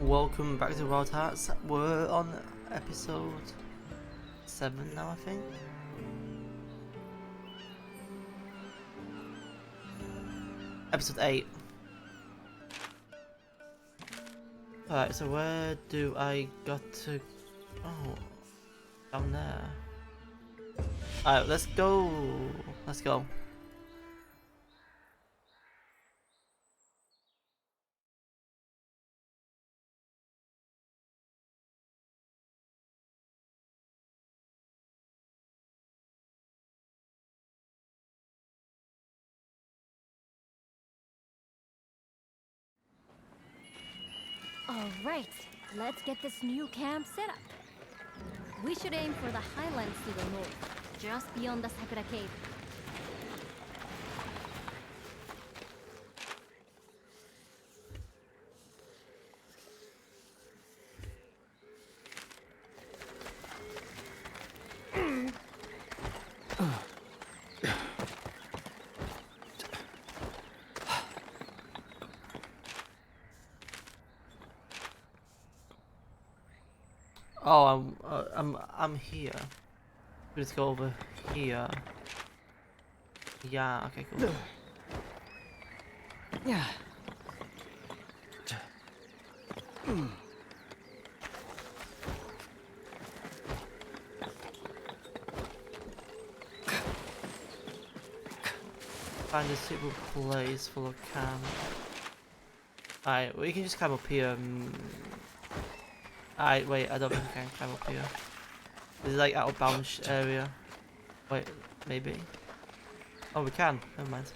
Welcome back to Wild Hearts. We're on episode 7 now, I think. Episode 8. Alright, so where do I got to... Oh, down there. Alright, let's go. Let's go. Alright, let's get this new camp set up. We should aim for the highlands to the north, just beyond the Sakura Cave. Oh, I'm here. Let's go over here. Yeah. Okay. Cool. Yeah. Find a suitable place for a camp. Alright, we can just climb up here. Alright, wait, I don't think I can climb up here. This is like out of bounds area. Wait, maybe. Oh, we can. Never mind.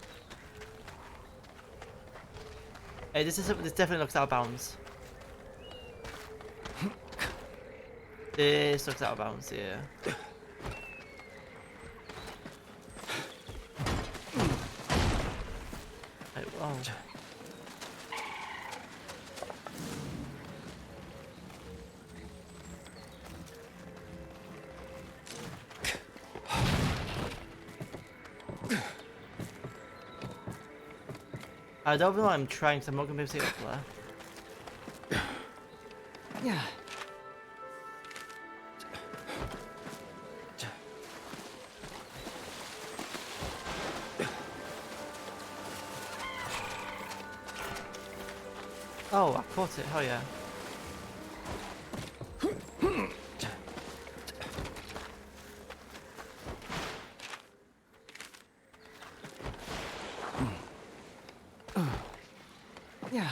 Hey, this definitely looks out of bounds. This looks out of bounds, yeah. Right, oh. I don't know what I'm trying, because I'm not going to be able to get up there. Yeah. Oh, I caught it, hell yeah. Yeah.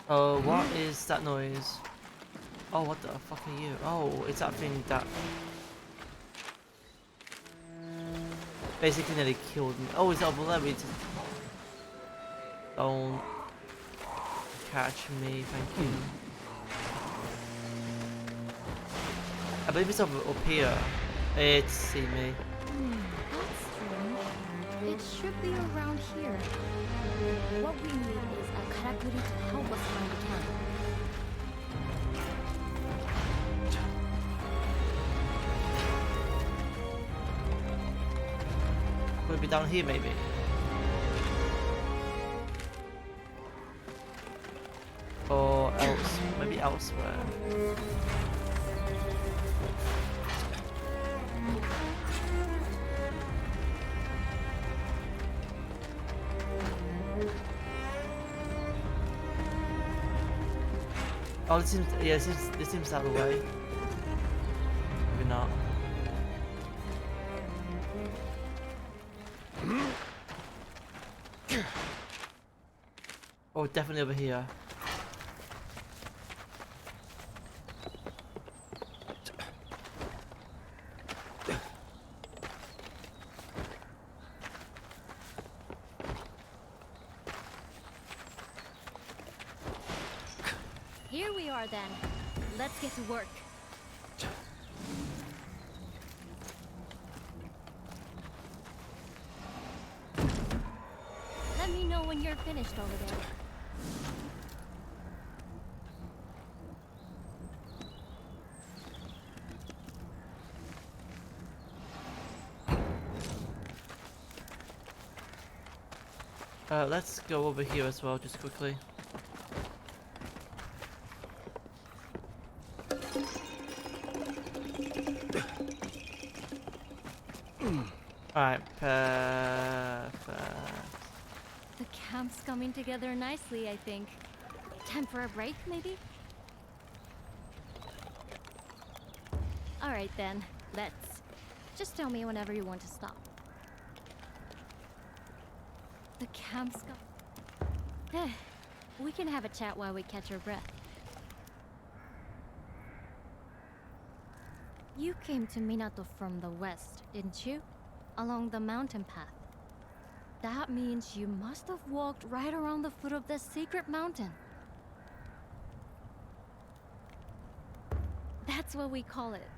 Oh, what is that noise? Oh, what the fuck are you? Oh, it's that thing that basically nearly killed me. Oh, it's over there. Don't catch me, thank you. I believe it's up here. It's seen me. That's strange. It should be around here. What we need is a karakuri to help us find the camp. Could it be down here, maybe? Or else, maybe elsewhere. Oh, this seems, yeah, this seems out of the way. Maybe not. Oh, definitely over here. Here we are then. Let's get to work. Let me know when you're finished over there. Let's go over here as well, just quickly. Alright, perfect. The camp's coming together nicely, I think. Time for a break, maybe? Alright then, let's. Just tell me whenever you want to stop. The camp's got. We can have a chat while we catch our breath. You came to Minato from the west, didn't you? Along the mountain path. That means you must have walked right around the foot of the secret mountain. That's what we call it.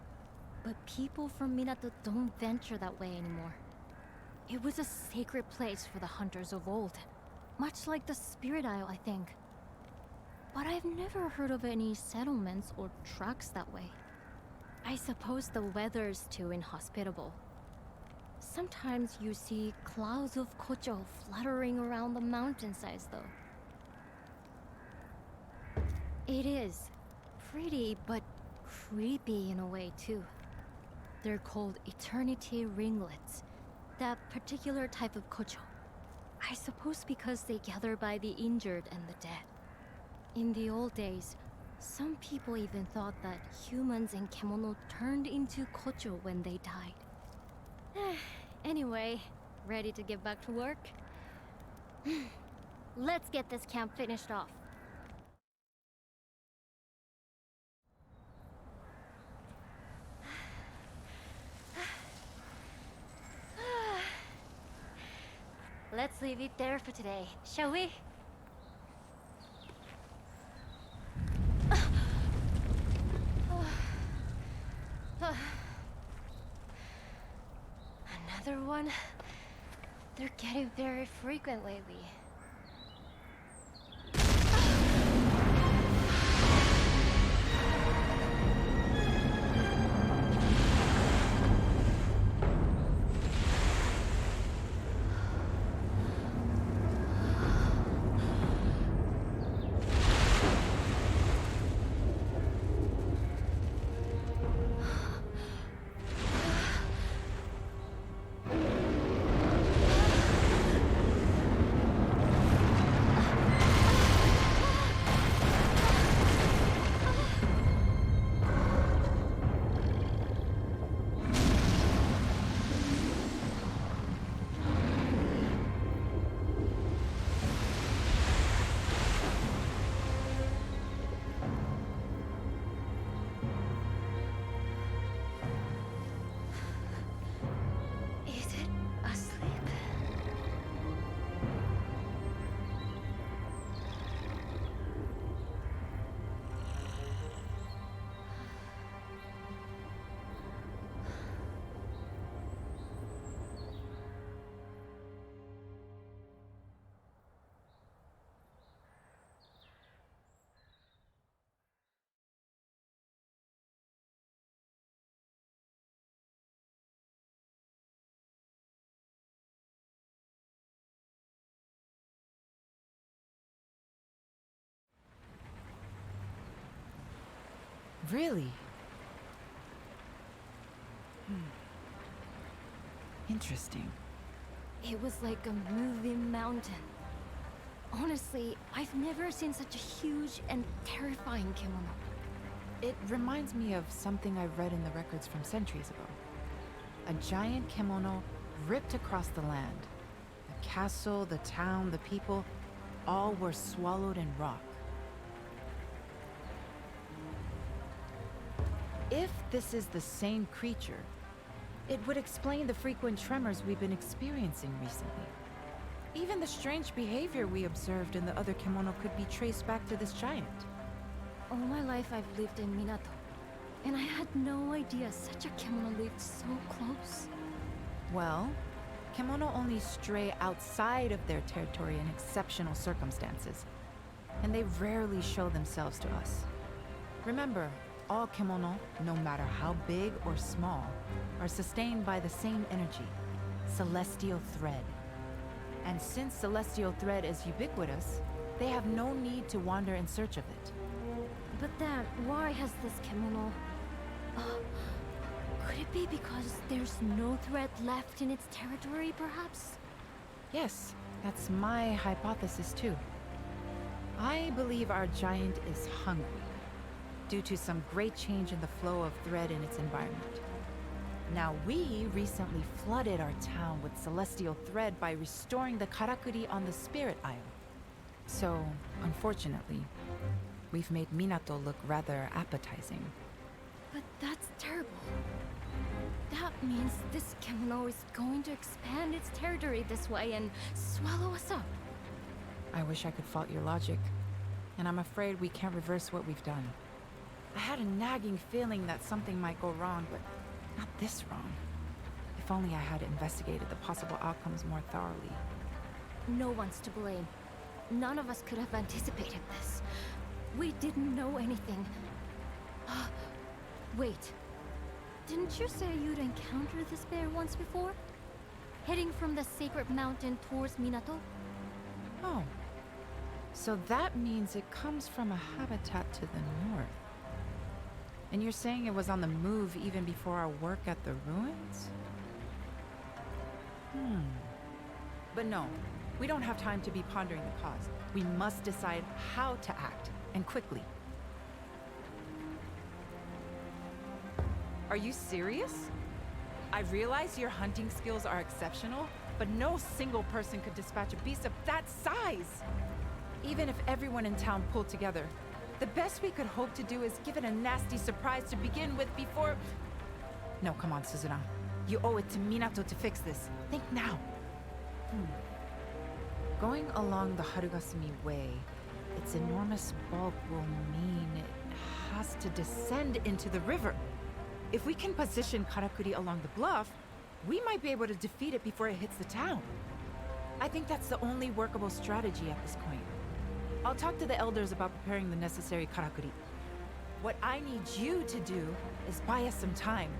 But people from Minato don't venture that way anymore. It was a sacred place for the hunters of old. Much like the Spirit Isle, I think. But I've never heard of any settlements or trucks that way. I suppose the weather's too inhospitable. Sometimes you see clouds of kocho fluttering around the mountainsides, though. It is pretty, but creepy in a way, too. They're called eternity ringlets, that particular type of kocho. I suppose because they gather by the injured and the dead. In the old days, some people even thought that humans in kemono turned into kocho when they died. Anyway, ready to get back to work? Let's get this camp finished off. Let's leave it there for today, shall we? Another one? They're getting very frequent lately. Really? Interesting. It was like a moving mountain. Honestly, I've never seen such a huge and terrifying kimono. It reminds me of something I've read in the records from centuries ago. A giant kimono ripped across the land. The castle, the town, the people, all were swallowed in rock. If this is the same creature, it would explain the frequent tremors we've been experiencing recently. Even the strange behavior we observed in the other kimono could be traced back to this giant. All my life I've lived in Minato, and I had no idea such a kemono lived so close. Well, kemono only stray outside of their territory in exceptional circumstances, and they rarely show themselves to us. Remember, all kemono, no matter how big or small, are sustained by the same energy, celestial thread. And since celestial thread is ubiquitous, they have no need to wander in search of it. But then, why has this kemono... could it be because there's no thread left in its territory, perhaps? Yes, that's my hypothesis too. I believe our giant is hungry, due to some great change in the flow of thread in its environment. Now, we recently flooded our town with celestial thread by restoring the karakuri on the Spirit Isle. So, unfortunately, we've made Minato look rather appetizing. But that's terrible. That means this kemono is going to expand its territory this way and swallow us up. I wish I could fault your logic, and I'm afraid we can't reverse what we've done. I had a nagging feeling that something might go wrong, but not this wrong. If only I had investigated the possible outcomes more thoroughly. No one's to blame. None of us could have anticipated this. We didn't know anything. Wait. Didn't you say you'd encountered this bear once before? Heading from the sacred mountain towards Minato? Oh. So that means it comes from a habitat to the north. And you're saying it was on the move even before our work at the ruins? But no, we don't have time to be pondering the cause. We must decide how to act, and quickly. Are you serious? I realize your hunting skills are exceptional, but no single person could dispatch a beast of that size! Even if everyone in town pulled together, the best we could hope to do is give it a nasty surprise to begin with before... No, come on, Suzuna. You owe it to Minato to fix this. Think now. Going along the Harugasumi Way, its enormous bulk will mean it has to descend into the river. If we can position Karakuri along the bluff, we might be able to defeat it before it hits the town. I think that's the only workable strategy at this point. I'll talk to the elders about preparing the necessary karakuri. What I need you to do is buy us some time.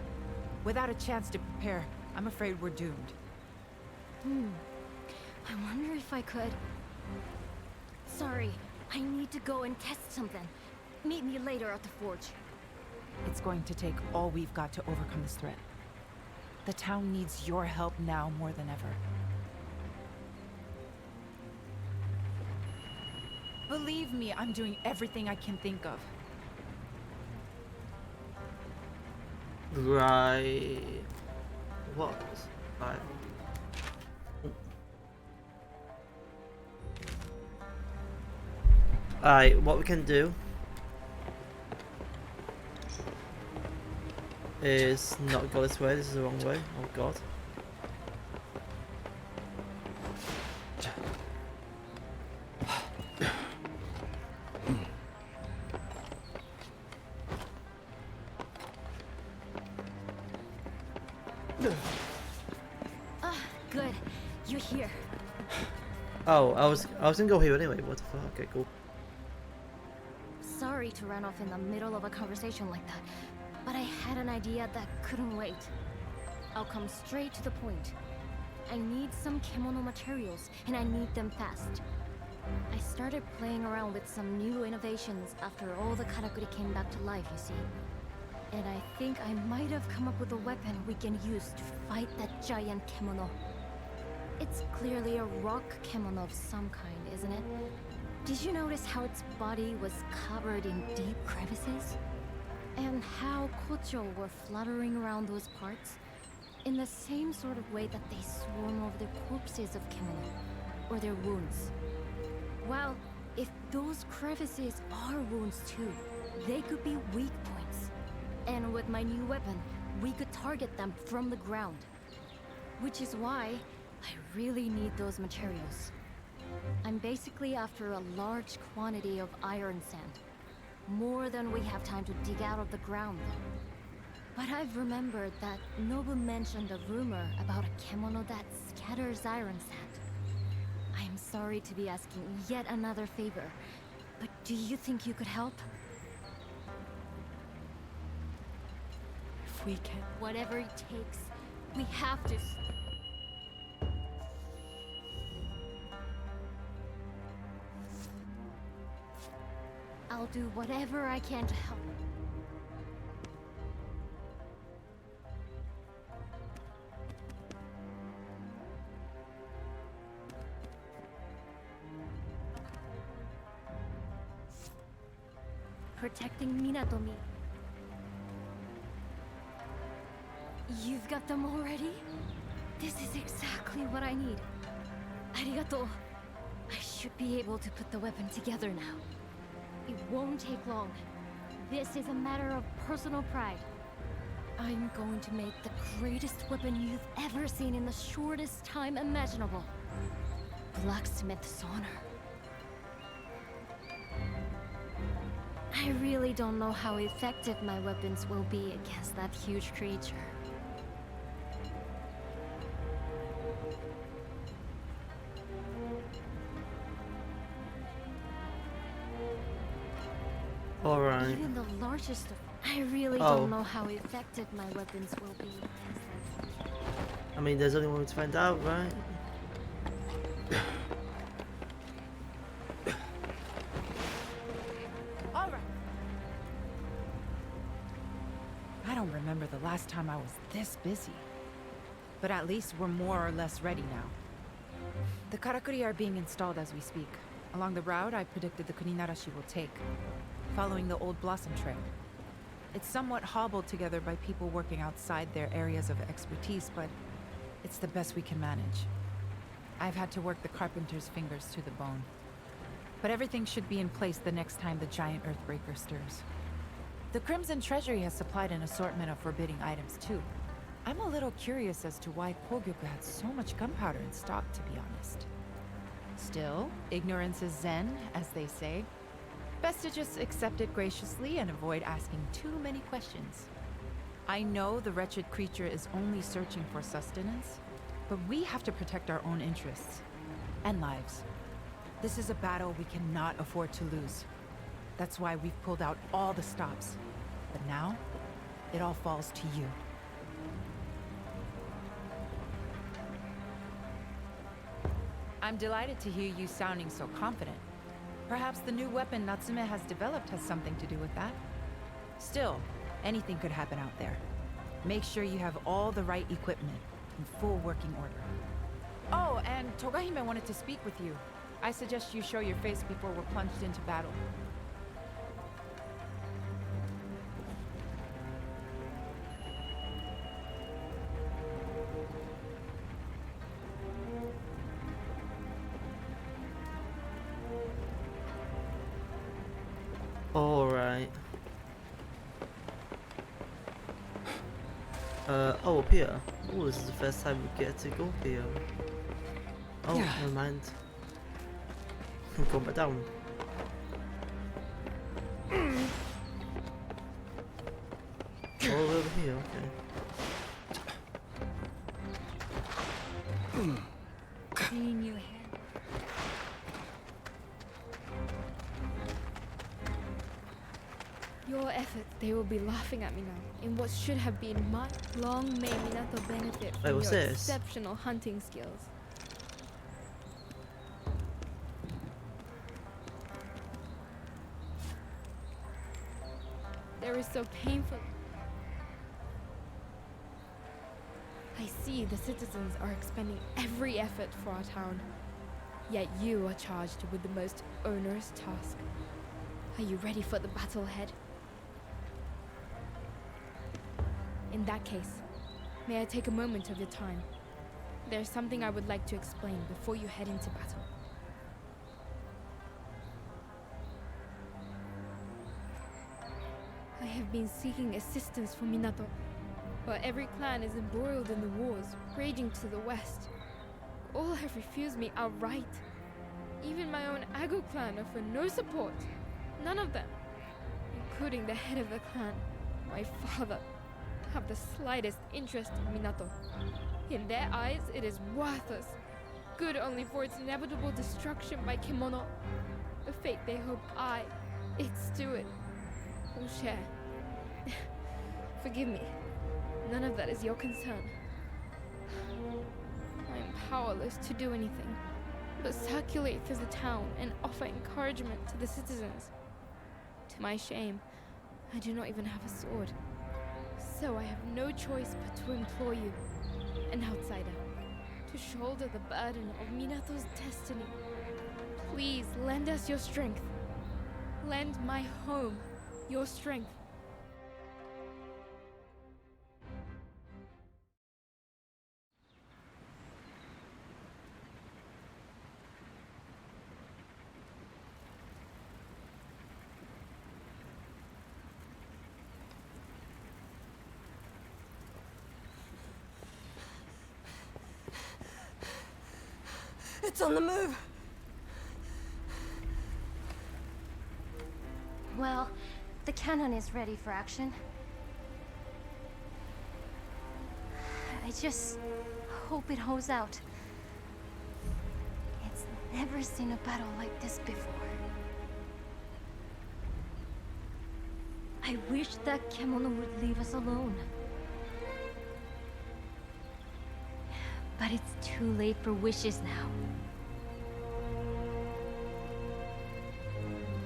Without a chance to prepare, I'm afraid we're doomed. I wonder if I could... Sorry, I need to go and test something. Meet me later at the forge. It's going to take all we've got to overcome this threat. The town needs your help now more than ever. Believe me, I'm doing everything I can think of. Right. What? Right. Alright, what we can do is not go this way, this is the wrong way. Oh god. Good. You're here. Oh, I was gonna go here anyway. What the fuck? Okay, cool. Sorry to run off in the middle of a conversation like that, but I had an idea that couldn't wait. I'll come straight to the point. I need some kemono materials, and I need them fast. I started playing around with some new innovations after all the karakuri came back to life, you see. And I think I might have come up with a weapon we can use to fight that giant kemono. It's clearly a rock kemono of some kind, isn't it? Did you notice how its body was covered in deep crevices? And how kocho were fluttering around those parts? In the same sort of way that they swarm over the corpses of kemono, or their wounds. Well, if those crevices are wounds too, they could be weak points. And with my new weapon, we could target them from the ground. Which is why I really need those materials. I'm basically after a large quantity of iron sand. More than we have time to dig out of the ground, though. But I've remembered that Nobu mentioned a rumor about a kemono that scatters iron sand. I'm sorry to be asking yet another favor, but do you think you could help? If we can. Whatever it takes, we have to. I'll do whatever I can to help. Protecting Minatomi. You've got them already? This is exactly what I need. Arigato. I should be able to put the weapon together now. It won't take long. This is a matter of personal pride. I'm going to make the greatest weapon you've ever seen in the shortest time imaginable. Blacksmith's honor. I really don't know how effective my weapons will be against that huge creature. Alright. Even the largest of... I really don't know how effective my weapons will be against that. I mean, there's only one way to find out, right? All right. I don't remember the last time I was this busy. But at least we're more or less ready now. The karakuri are being installed as we speak. Along the route I predicted the Kuninarashi will take, following the old blossom trail. It's somewhat hobbled together by people working outside their areas of expertise, but it's the best we can manage. I've had to work the carpenter's fingers to the bone. But everything should be in place the next time the giant Earthbreaker stirs. The Crimson Treasury has supplied an assortment of forbidding items too. I'm a little curious as to why Kogyoku had so much gunpowder in stock, to be honest. Still, ignorance is zen, as they say. Best to just accept it graciously and avoid asking too many questions. I know the wretched creature is only searching for sustenance, but we have to protect our own interests and lives. This is a battle we cannot afford to lose. That's why we've pulled out all the stops. But now, it all falls to you. I'm delighted to hear you sounding so confident. Perhaps the new weapon Natsume has developed has something to do with that. Still, anything could happen out there. Make sure you have all the right equipment in full working order. Oh, and Togahime wanted to speak with you. I suggest you show your face before we're plunged into battle. Alright. Oh, up here. Oh, this is the first time we get to go up here. Oh, never mind. I'm going back down. All the way over here, okay. Seeing you here. Your efforts, they will be laughing at me now. In what should have been my long may Minato benefit Wait, from what's your this? exceptional hunting skills. There is so painful. I see the citizens are expending every effort for our town. Yet you are charged with the most onerous task. Are you ready for the battle ahead? In that case, may I take a moment of your time? There's something I would like to explain before you head into battle. I have been seeking assistance from Minato, but every clan is embroiled in the wars raging to the west. All have refused me outright. Even my own Ago clan offer no support. None of them. including the head of the clan, my father, have the slightest interest in Minato. In their eyes, it is worthless, good only for its inevitable destruction by Kemono, a fate they hope I, its steward, will share. Forgive me, none of that is your concern. I am powerless to do anything but circulate through the town and offer encouragement to the citizens. To my shame, I do not even have a sword, so I have no choice but to implore you, an outsider, to shoulder the burden of Minato's destiny. Please lend us your strength. Lend my home your strength. It's on the move! Well, the cannon is ready for action. I just hope it holds out. It's never seen a battle like this before. I wish that Kemono would leave us alone. But it's too late for wishes now.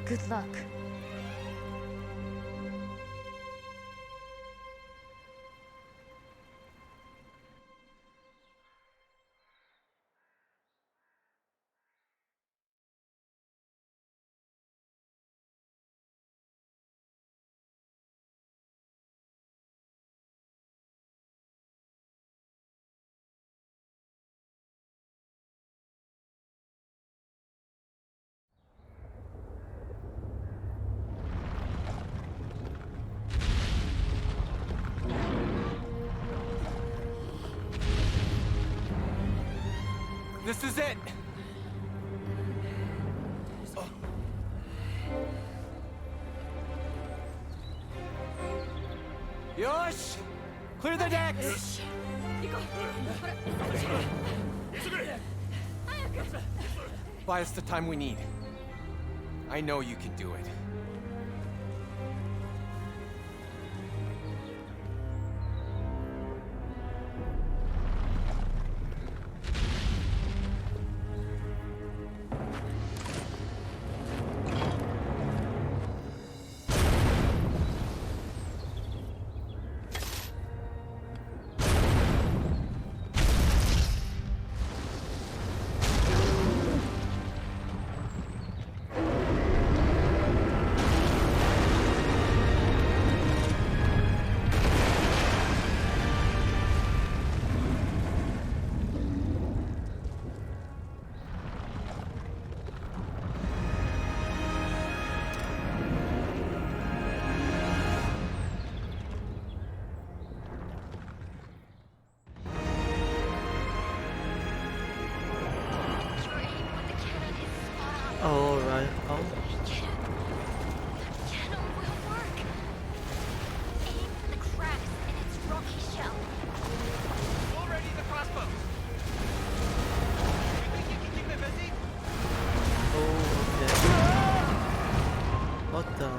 Good luck. This is it! Yosh! Clear the decks! Buy us the time we need. I know you can do it. Oh, right. Oh. Cannon will work. Aim for the cracks in its rocky shell. Already the crossbow! You think you can keep it busy? Oh, okay. What the?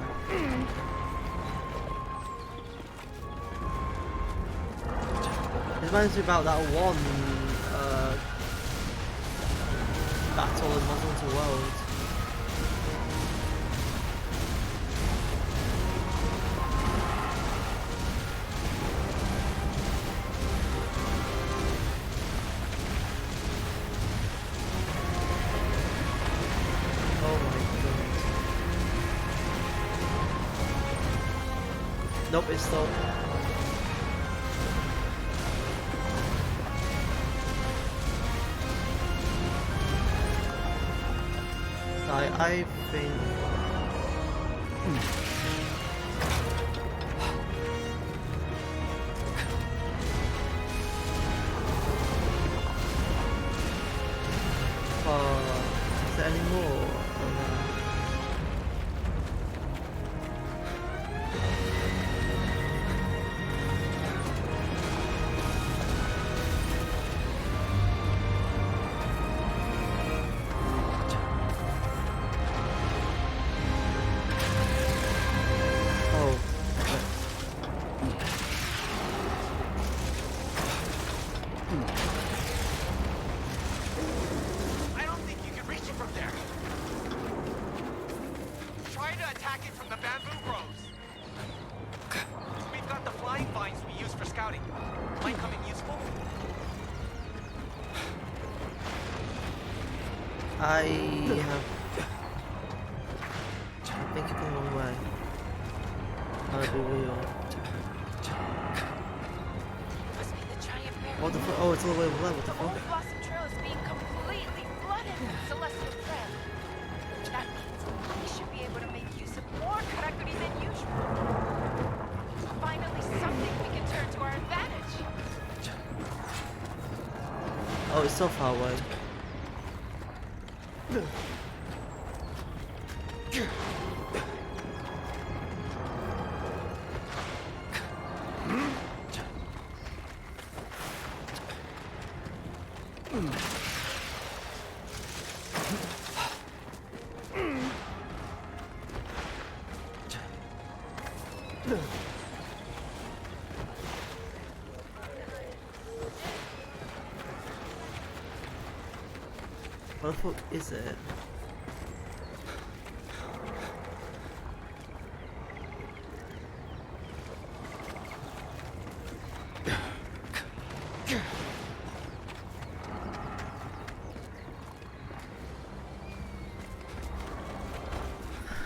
It reminds me about that one battle in Monster Hunter World. Oh my goodness. Nope, it's still. I think. Is there any more? Oh, no. attacking from the bamboo groves. We've got the flying vines we use for scouting. Might come in useful. I think it's the wrong way. I'll be real. Must be the giant bear. What the fuck? Oh, it's all the way over there. What the The old fuck? Blossom Trail is being completely flooded with celestial thread. That means we should be able to make use of more karakuri than usual. Finally, something we can turn to our advantage. Oh, it's so far away. What the fuck is it?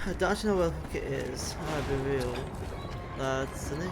I don't actually know where the fuck it is. I'll be real. That's an issue.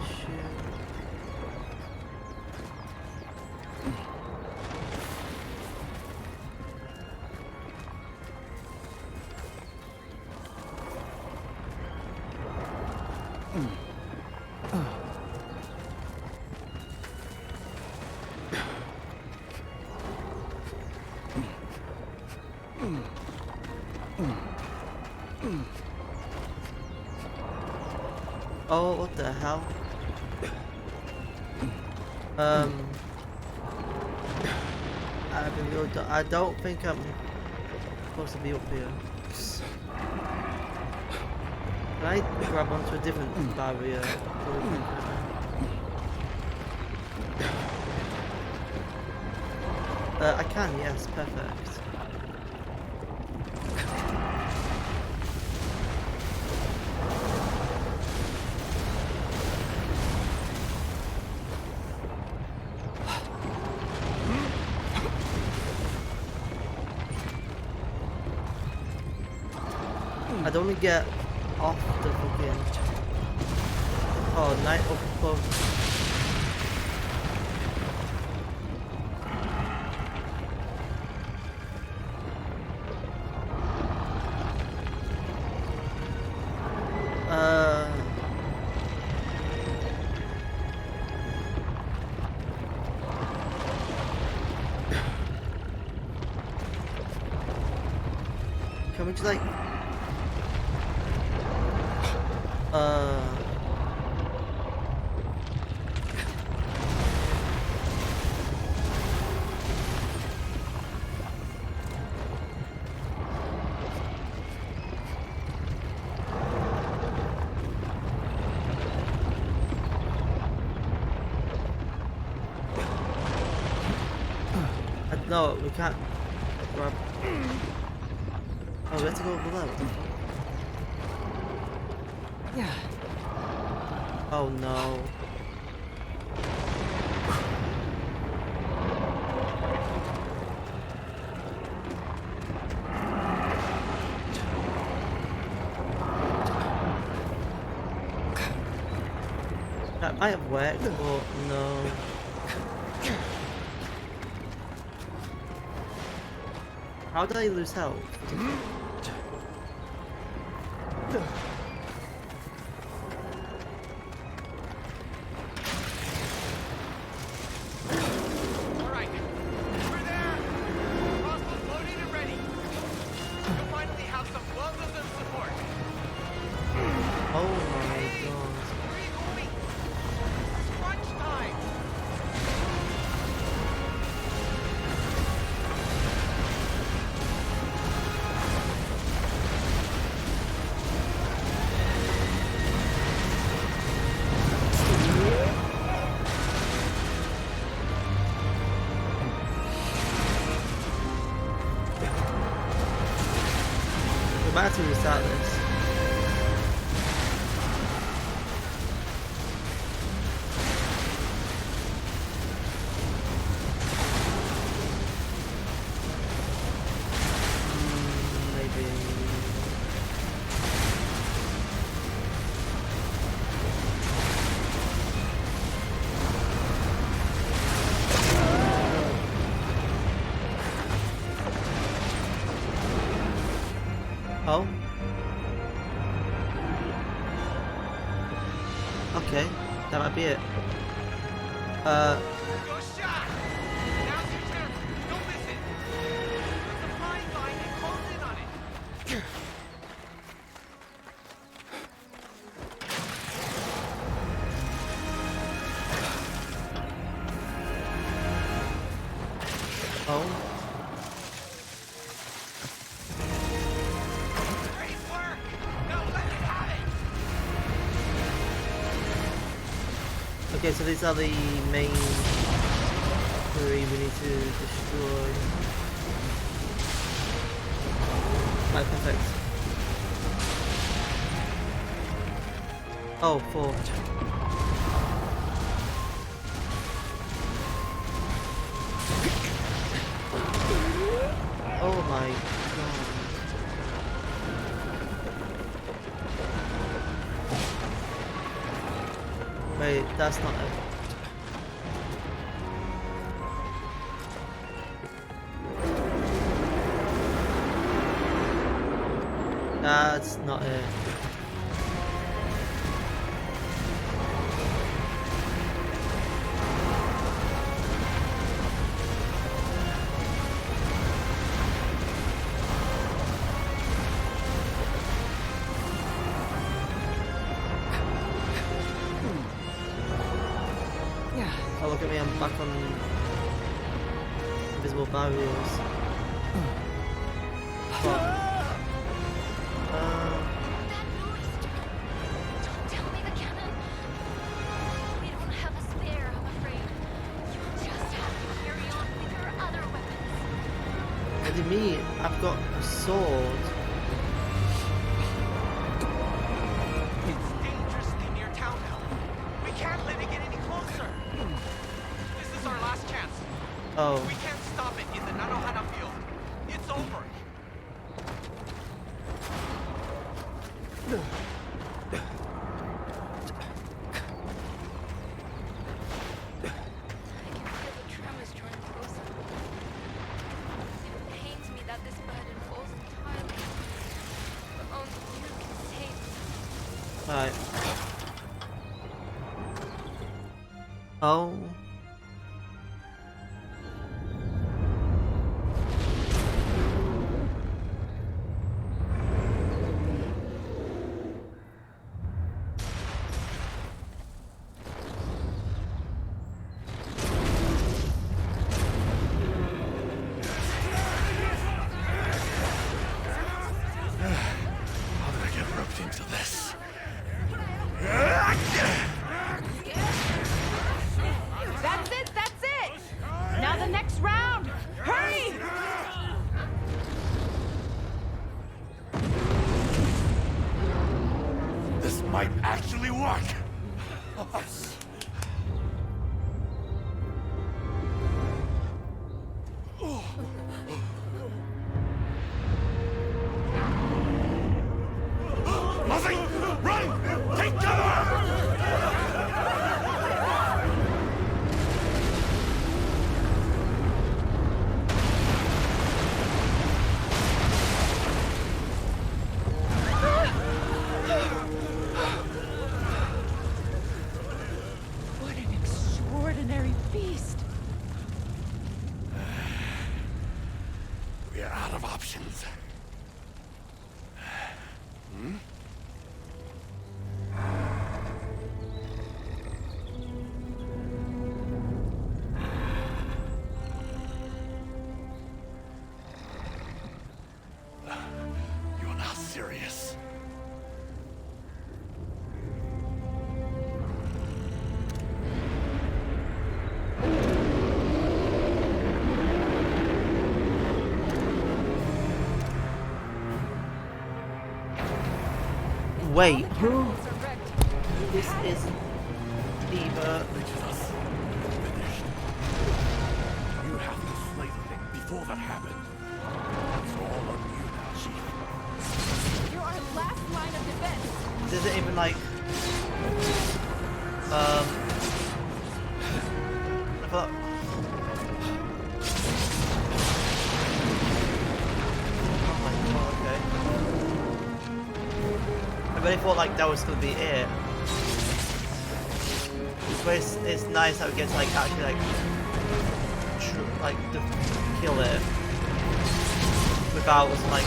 Oh, what the hell? I don't think I'm supposed to be up here. Can I grab onto a different barrier? I can, yes, perfect. I don't want to get off the fucking... Oh, night up above. Can we just like... No, we can't grab... Oh, we have to go over there. Yeah. Oh no. That might have worked, but no. How did I lose health? Alright, we're there! Crossbows loaded and ready. We'll finally have some well-deserved support. Oh my Hey, god. where are you going? It's crunch time! We might have to restart this. Okay, that might be it. Go shot! Now's your chance. Don't miss it. There's a fine line and close in on it. Oh, Great work! Now let it have it! okay. So these are the main three we need to destroy. Right, perfect. Oh, 4. Oh my god. Wait, that's not it. That's not it. Oh, look at me, I'm back on invisible barriers. Fuck. That noise! Don't tell me the cannon! We don't have a spare, I'm afraid. You'll just have to carry on with your other weapons. What do you mean? I've got a sword. It's dangerously near town now. We can't let it get any closer. This is our last chance. Oh, We can't stop it in the Nanohana field. It's over. I can feel the tremors drawing closer. It pains me that this burden falls entirely. But only you can save me. right. Oh. How did I get roped into this? That's it! That's it! Now the next round! Hurry! This might actually work! Muzzy! Run! Take cover! What an extraordinary beast! We're out of options. You're not serious. Wait, who? Catapults are wrecked. This is Eva. Just finished. You have to slay the thing before that happened. It's all on you now, Chief. You're our last line of defense. Does it even like I thought oh my god, okay. I really thought like that was gonna be it. But it's nice that we get to like actually like kill it without some like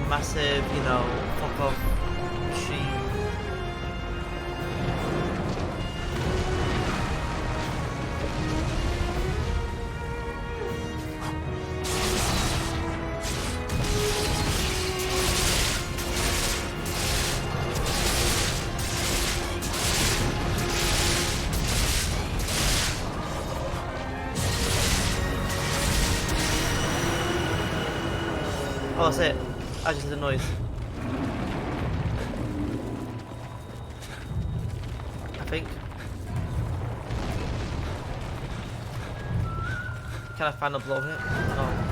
massive, you know, fuck off machine. Oh, that's it. I just heard a noise. I think. Can I find a blow hit? No.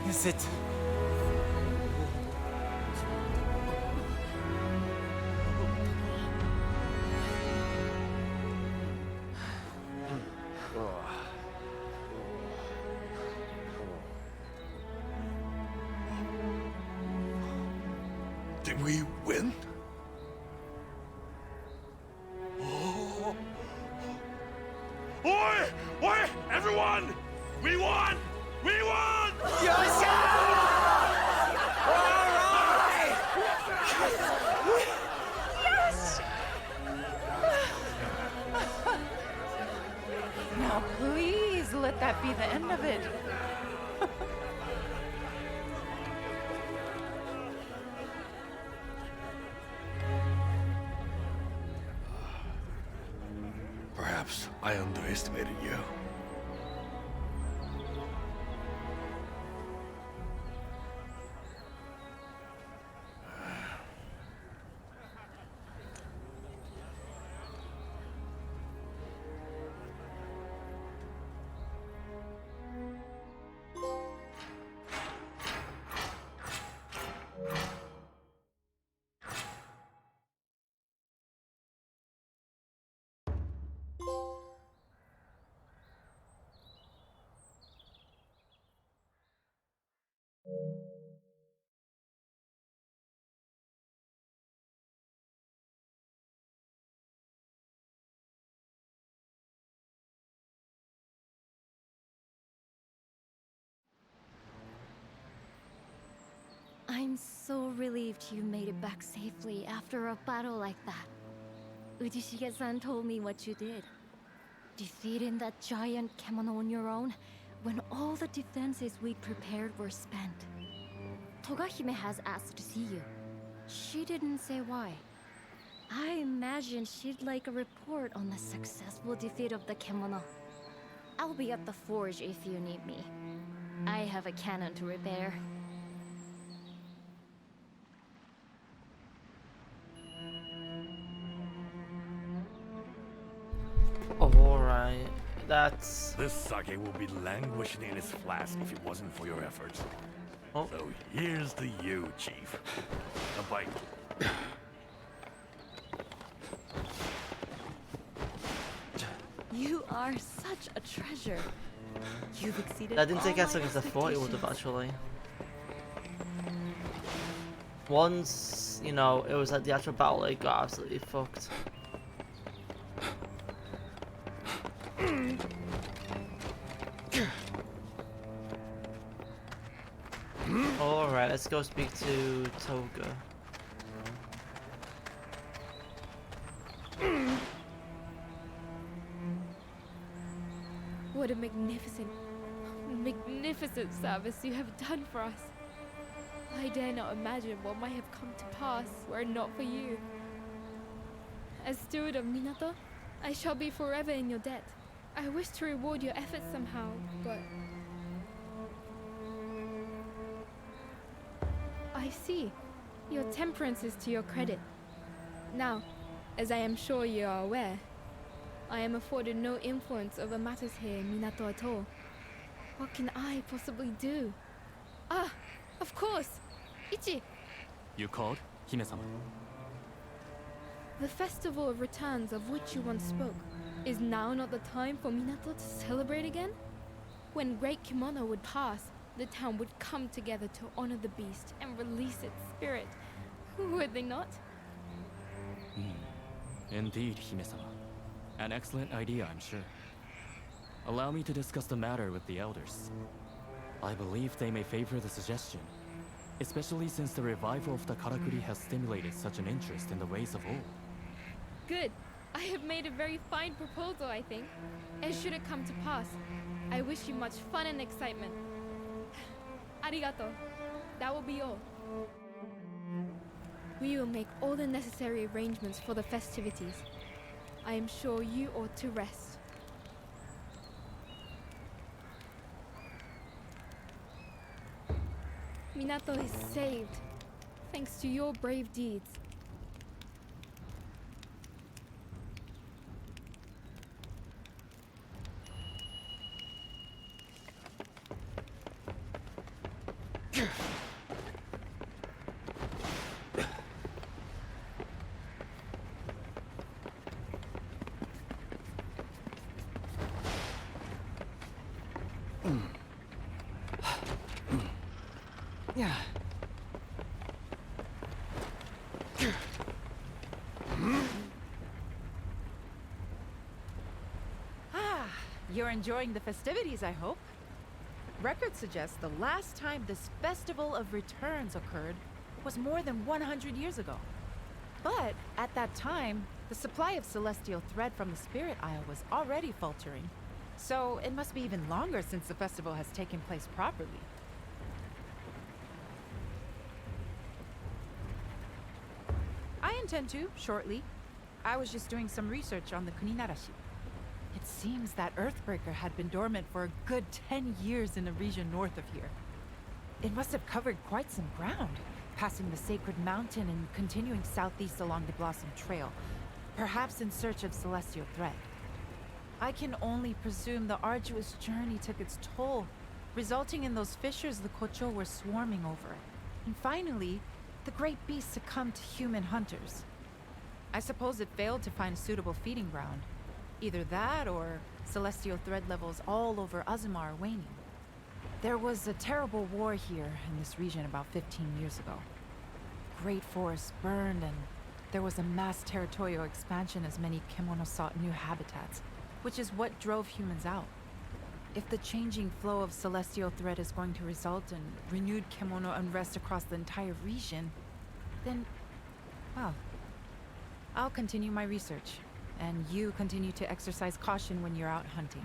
Is it? Did we win? Oh. Oi! Oi! Everyone! We won! We won! Now, please let that be the end of it. Perhaps I underestimated you. I'm so relieved you made it back safely after a battle like that. Ujishige-san told me what you did. Defeating that giant kemono on your own, when all the defenses we'd prepared were spent. Togahime has asked to see you. She didn't say why. I imagine she'd like a report on the successful defeat of the kemono. I'll be at the forge if you need me. I have a cannon to repair. Alright, that's... This sake will be languishing in its flask if it wasn't for your efforts. Oh. So here's to you, Chief. A bite. You are such a treasure. You've exceeded That didn't take all as long my as I thought it would have expectations. actually. Once, you know, it was at the actual battle, it got absolutely fucked. Alright, let's go speak to Toga. What a magnificent service you have done for us. I dare not imagine what might have come to pass were it not for you. As steward of Minato, I shall be forever in your debt. I wish to reward your efforts somehow, but... I see. Your temperance is to your credit. Now, as I am sure you are aware, I am afforded no influence over matters here in Minato at all. What can I possibly do? Ah, of course! Ichi! You called, Hime-sama? The festival of returns of which you once spoke. Is now not the time for Minato to celebrate again? When Great Kimono would pass, the town would come together to honor the beast and release its spirit. Would they not? Indeed, Hime-sama. An excellent idea, I'm sure. Allow me to discuss the matter with the elders. I believe they may favor the suggestion, especially since the revival of the karakuri has stimulated such an interest in the ways of old. Good. I have made a very fine proposal, I think. And should it come to pass, I wish you much fun and excitement. Arigato. That will be all. We will make all the necessary arrangements for the festivities. I am sure you ought to rest. Minato is saved, thanks to your brave deeds. Yeah. You're enjoying the festivities, I hope. Records suggest the last time this Festival of Returns occurred was more than 100 years ago. But at that time, the supply of celestial thread from the Spirit Isle was already faltering. So it must be even longer since the festival has taken place properly. I intend to, shortly. I was just doing some research on the Kuninarashi. It seems that Earthbreaker had been dormant for a good 10 years in the region north of here. It must have covered quite some ground, passing the sacred mountain and continuing southeast along the Blossom Trail, perhaps in search of celestial thread. I can only presume the arduous journey took its toll, resulting in those fissures the Kocho were swarming over. And finally, the great beast succumbed to human hunters. I suppose it failed to find a suitable feeding ground. Either that, or celestial thread levels all over Azuma are waning. There was a terrible war here in this region about 15 years ago. Great forests burned, and there was a mass territorial expansion as many Kemono sought new habitats, which is what drove humans out. If the changing flow of celestial thread is going to result in renewed Kemono unrest across the entire region, then, well, I'll continue my research. And you continue to exercise caution when you're out hunting.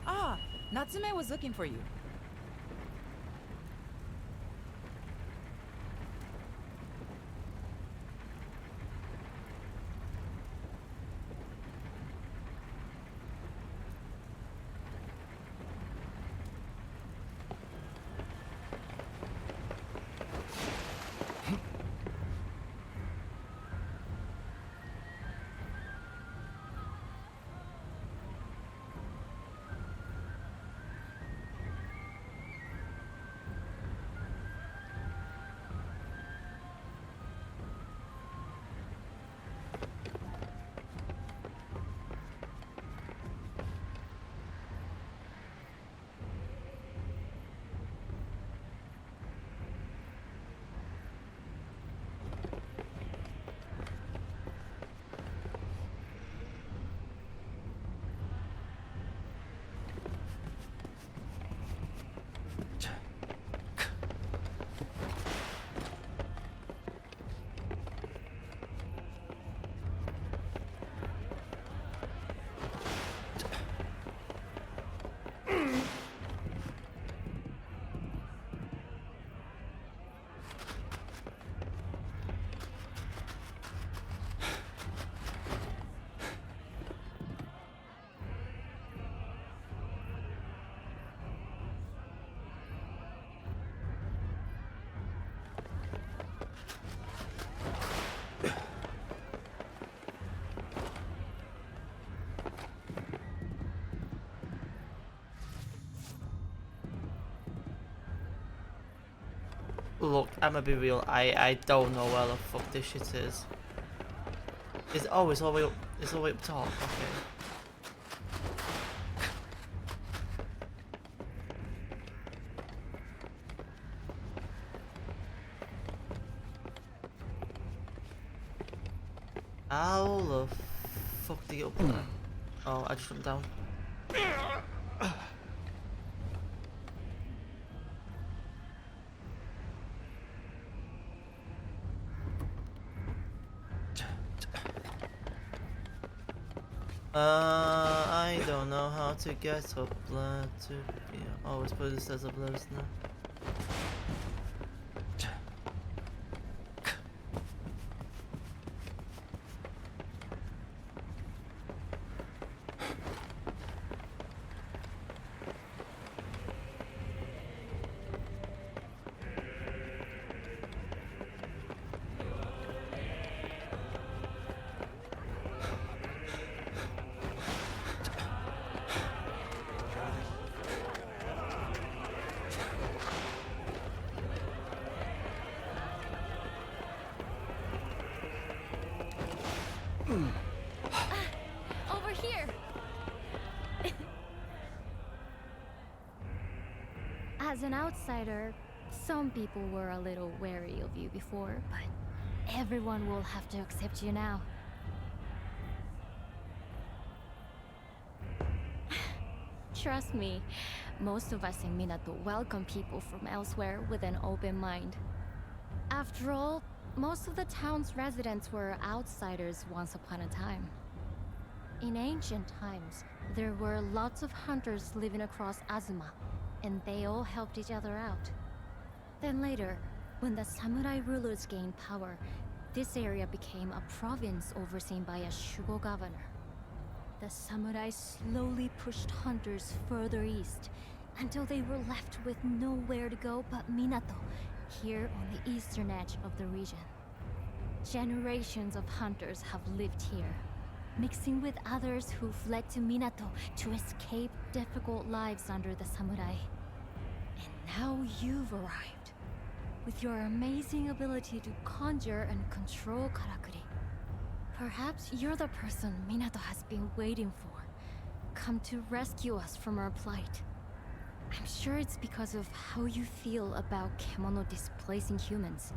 Ah, Natsume was looking for you. Look, I'ma be real. I don't know where the fuck this shit is. It's all the way up. It's all the way up top. Okay. How the fuck do you get up there? Oh, I just jumped down. I don't know how to get up there to be. Oh, I suppose it says up there, isn't it? Over here! As an outsider, some people were a little wary of you before, but everyone will have to accept you now. Trust me, most of us in Minato welcome people from elsewhere with an open mind. After all, most of the town's residents were outsiders once upon a time. In ancient times, there were lots of hunters living across Azuma, and they all helped each other out. Then later, when the samurai rulers gained power, this area became a province overseen by a Shugo governor. The samurai slowly pushed hunters further east, until they were left with nowhere to go but Minato, here on the eastern edge of the region. Generations of hunters have lived here, mixing with others who fled to Minato to escape difficult lives under the samurai. And now you've arrived, with your amazing ability to conjure and control karakuri. Perhaps you're the person Minato has been waiting for, come to rescue us from our plight. I'm sure it's because of how you feel about Kemono displacing humans.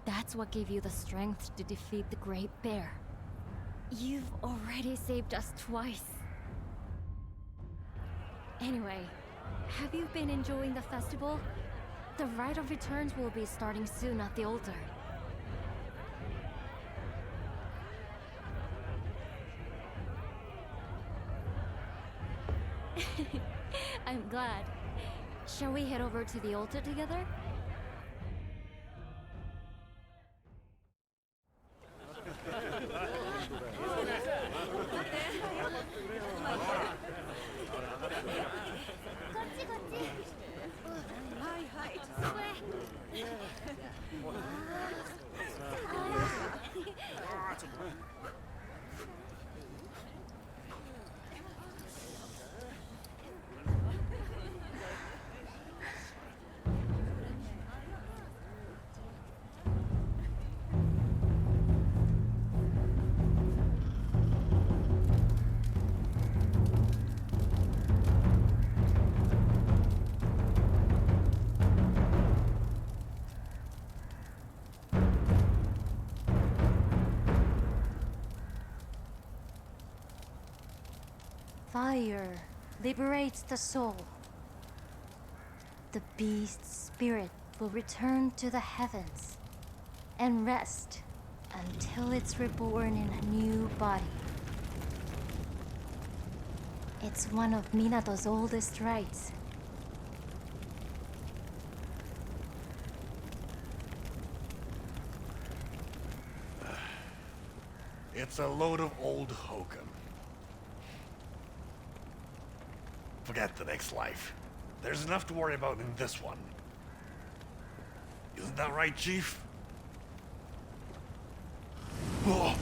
That's what gave you the strength to defeat the Great Bear. You've already saved us twice. Anyway, have you been enjoying the festival? The Rite of Returns will be starting soon at the altar. I'm glad. Shall we head over to the altar together? Fire liberates the soul. The beast's spirit will return to the heavens and rest until it's reborn in a new body. It's one of Minato's oldest rites. It's a load of old hokum. Forget the next life. There's enough to worry about in this one. Isn't that right, Chief? Oh.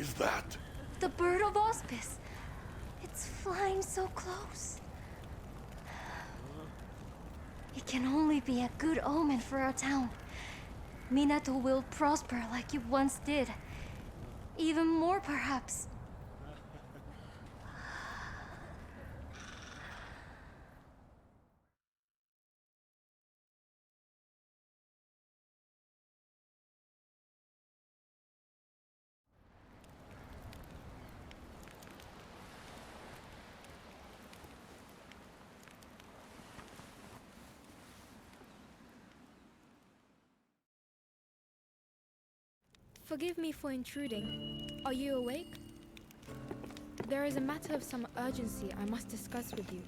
is that? The bird of auspice. It's flying so close. It can only be a good omen for our town. Minato will prosper like it once did. Even more, perhaps. Forgive me for intruding. Are you awake? There is a matter of some urgency I must discuss with you.